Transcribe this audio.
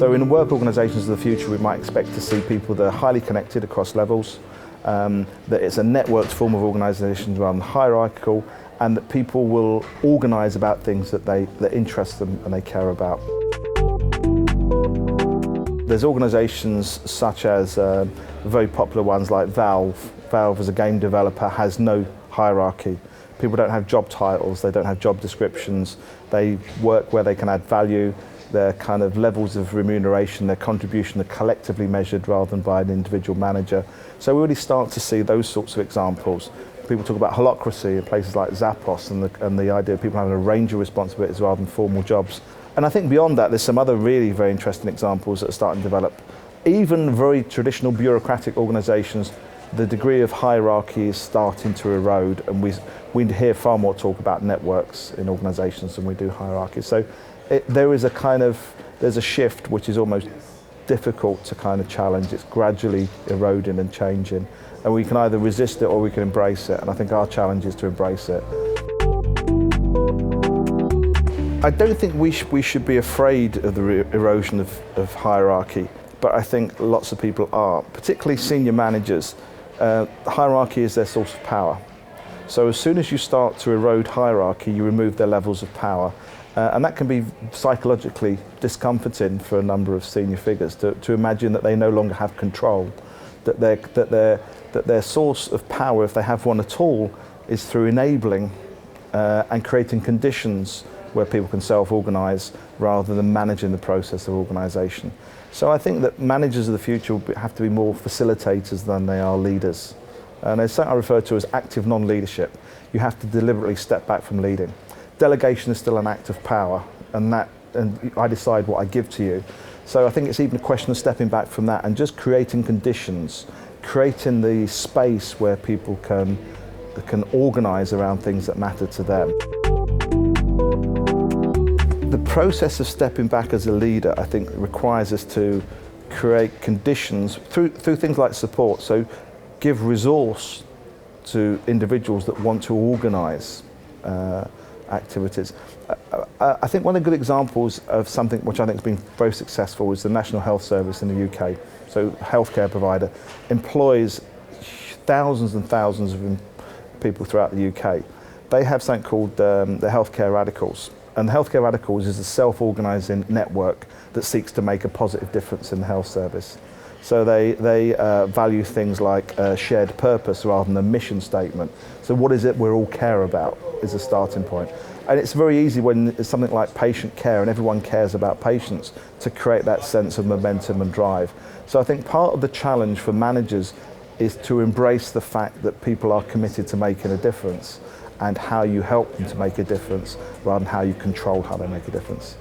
So in work organisations of the future, we might expect to see people that are highly connected across levels, that it's a networked form of organisation rather than hierarchical, and that people will organise about things that interest them and they care about. There's organisations such as very popular ones like Valve. Valve as a game developer has no hierarchy. People don't have job titles, they don't have job descriptions, they work where they can add value. Their kind of levels of remuneration, their contribution are collectively measured rather than by an individual manager. So we really start to see those sorts of examples. People talk about holacracy in places like Zappos and the idea of people having a range of responsibilities rather than formal jobs. And I think beyond that, there's some other really very interesting examples that are starting to develop. Even very traditional bureaucratic organisations, the degree of hierarchy is starting to erode, and we hear far more talk about networks in organisations than we do hierarchy. So there's a shift which is almost difficult to kind of challenge. It's gradually eroding and changing, and we can either resist it or we can embrace it, and I think our challenge is to embrace it. I don't think we should be afraid of the erosion of hierarchy, but I think lots of people are, particularly senior managers. Hierarchy is their source of power. So as soon as you start to erode hierarchy, you remove their levels of power. And that can be psychologically discomforting for a number of senior figures to imagine that they no longer have control, that their source of power, if they have one at all, is through enabling and creating conditions where people can self-organise rather than managing the process of organisation. So I think that managers of the future will have to be more facilitators than they are leaders. And it's something I refer to as active non-leadership. You have to deliberately step back from leading. Delegation is still an act of power, and I decide what I give to you. So I think it's even a question of stepping back from that and just creating conditions, creating the space where people can organise around things that matter to them. The process of stepping back as a leader, I think, requires us to create conditions through things like support. So give resource to individuals that want to organise activities. I think one of the good examples of something which I think has been very successful is the National Health Service in the UK. So a healthcare provider employs thousands and thousands of people throughout the UK. They have something called the Healthcare Radicals. And the Healthcare Radicals is a self-organising network that seeks to make a positive difference in the health service. So they value things like shared purpose rather than a mission statement. So what is it we all care about is a starting point. And it's very easy when it's something like patient care and everyone cares about patients to create that sense of momentum and drive. So I think part of the challenge for managers is to embrace the fact that people are committed to making a difference and how you help them to make a difference rather than how you control how they make a difference.